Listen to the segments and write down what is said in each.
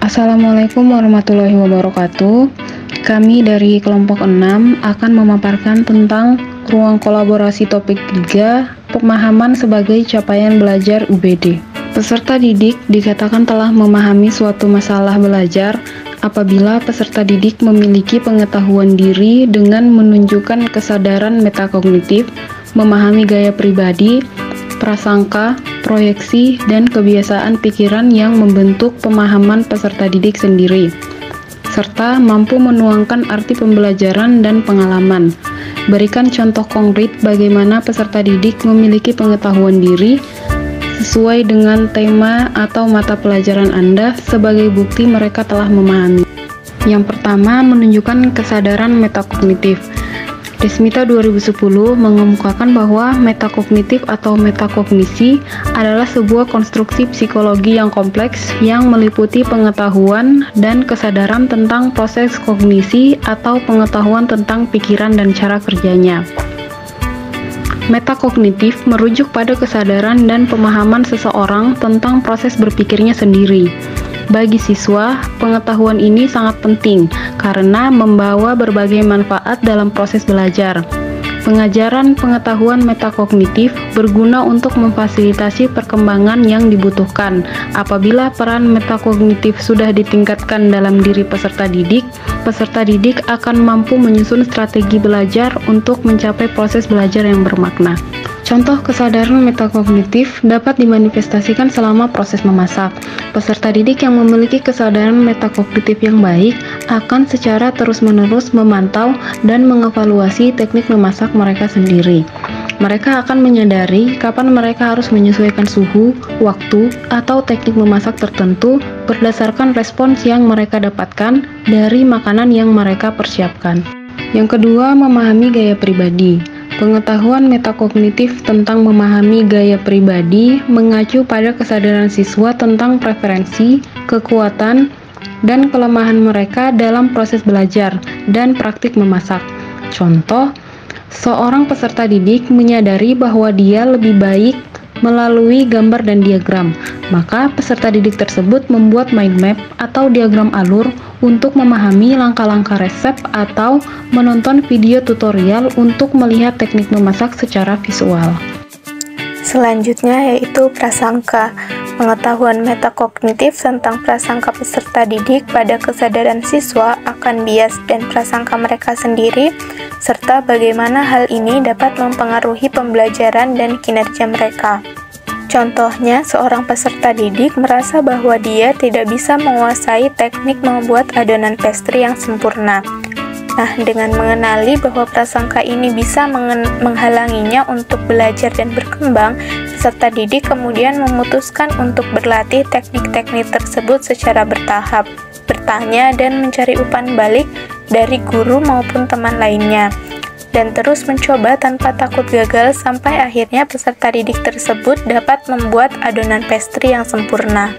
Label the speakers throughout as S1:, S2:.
S1: Assalamualaikum warahmatullahi wabarakatuh. Kami dari kelompok 6 akan memaparkan tentang ruang kolaborasi topik 3, pemahaman sebagai capaian belajar UBD. Peserta didik dikatakan telah memahami suatu masalah belajar apabila peserta didik memiliki pengetahuan diri dengan menunjukkan kesadaran metakognitif, memahami gaya pribadi, prasangka, proyeksi, dan kebiasaan pikiran yang membentuk pemahaman peserta didik sendiri, serta mampu menuangkan arti pembelajaran dan pengalaman. Berikan contoh konkret bagaimana peserta didik memiliki pengetahuan diri sesuai dengan tema atau mata pelajaran Anda sebagai bukti mereka telah memahami. Yang pertama, menunjukkan kesadaran metakognitif. Desmita 2010 mengemukakan bahwa metakognitif atau metakognisi adalah sebuah konstruksi psikologi yang kompleks yang meliputi pengetahuan dan kesadaran tentang proses kognisi atau pengetahuan tentang pikiran dan cara kerjanya. Metakognitif merujuk pada kesadaran dan pemahaman seseorang tentang proses berpikirnya sendiri. Bagi siswa, pengetahuan ini sangat penting karena membawa berbagai manfaat dalam proses belajar. Pengajaran pengetahuan metakognitif berguna untuk memfasilitasi perkembangan yang dibutuhkan. Apabila peran metakognitif sudah ditingkatkan dalam diri peserta didik akan mampu menyusun strategi belajar untuk mencapai proses belajar yang bermakna. Contoh kesadaran metakognitif dapat dimanifestasikan selama proses memasak. Peserta didik yang memiliki kesadaran metakognitif yang baik akan secara terus-menerus memantau dan mengevaluasi teknik memasak mereka sendiri. Mereka akan menyadari kapan mereka harus menyesuaikan suhu, waktu, atau teknik memasak tertentu berdasarkan respons yang mereka dapatkan dari makanan yang mereka persiapkan. Yang kedua, memahami gaya pribadi. Pengetahuan metakognitif tentang memahami gaya pribadi mengacu pada kesadaran siswa tentang preferensi, kekuatan, dan kelemahan mereka dalam proses belajar dan praktik memasak. Contoh, seorang peserta didik menyadari bahwa dia lebih baik melalui gambar dan diagram, maka peserta didik tersebut membuat mind map atau diagram alur untuk memahami langkah-langkah resep atau menonton video tutorial untuk melihat teknik memasak secara visual.
S2: Selanjutnya yaitu prasangka. Pengetahuan metakognitif tentang prasangka peserta didik pada kesadaran siswa akan bias dan prasangka mereka sendiri, serta bagaimana hal ini dapat mempengaruhi pembelajaran dan kinerja mereka. Contohnya, seorang peserta didik merasa bahwa dia tidak bisa menguasai teknik membuat adonan pastry yang sempurna. Nah, dengan mengenali bahwa prasangka ini bisa menghalanginya untuk belajar dan berkembang, peserta didik kemudian memutuskan untuk berlatih teknik-teknik tersebut secara bertahap, bertanya dan mencari umpan balik dari guru maupun teman lainnya, dan terus mencoba tanpa takut gagal sampai akhirnya peserta didik tersebut dapat membuat adonan pastry yang sempurna.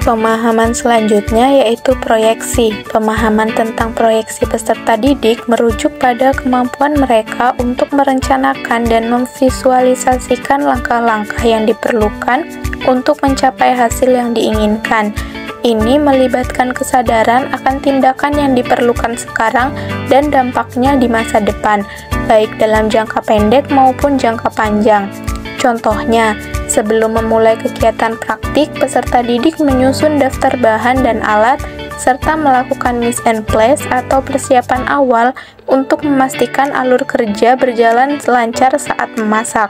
S2: Pemahaman selanjutnya yaitu proyeksi. Pemahaman tentang proyeksi peserta didik merujuk pada kemampuan mereka untuk merencanakan dan memvisualisasikan langkah-langkah yang diperlukan untuk mencapai hasil yang diinginkan. Ini melibatkan kesadaran akan tindakan yang diperlukan sekarang dan dampaknya di masa depan, baik dalam jangka pendek maupun jangka panjang. Contohnya, sebelum memulai kegiatan praktik, peserta didik menyusun daftar bahan dan alat, serta melakukan mise en place atau persiapan awal untuk memastikan alur kerja berjalan lancar saat memasak.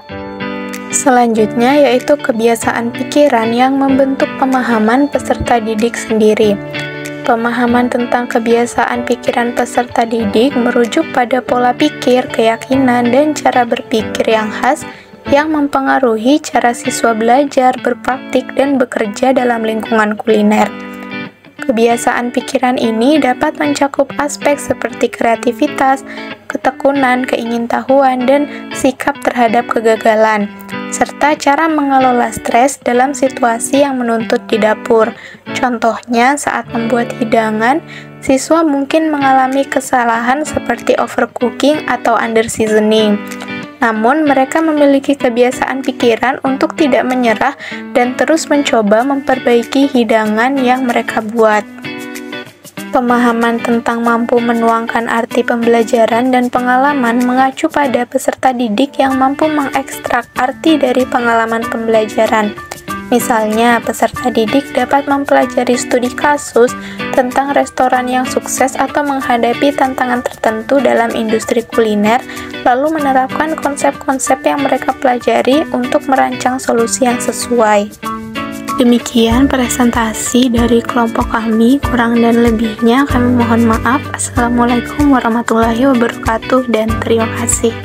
S2: Selanjutnya yaitu kebiasaan pikiran yang membentuk pemahaman peserta didik sendiri. Pemahaman tentang kebiasaan pikiran peserta didik merujuk pada pola pikir, keyakinan, dan cara berpikir yang khas yang mempengaruhi cara siswa belajar, berpraktik, dan bekerja dalam lingkungan kuliner. Kebiasaan pikiran ini dapat mencakup aspek seperti kreativitas, ketekunan, keingintahuan, dan sikap terhadap kegagalan, serta cara mengelola stres dalam situasi yang menuntut di dapur. Contohnya, saat membuat hidangan, siswa mungkin mengalami kesalahan seperti overcooking atau under seasoning. Namun, mereka memiliki kebiasaan pikiran untuk tidak menyerah dan terus mencoba memperbaiki hidangan yang mereka buat. Pemahaman tentang mampu menuangkan arti pembelajaran dan pengalaman mengacu pada peserta didik yang mampu mengekstrak arti dari pengalaman pembelajaran. Misalnya, peserta didik dapat mempelajari studi kasus tentang restoran yang sukses atau menghadapi tantangan tertentu dalam industri kuliner, lalu menerapkan konsep-konsep yang mereka pelajari untuk merancang solusi yang sesuai. Demikian presentasi dari kelompok kami, kurang dan lebihnya kami mohon maaf. Assalamualaikum warahmatullahi wabarakatuh dan terima kasih.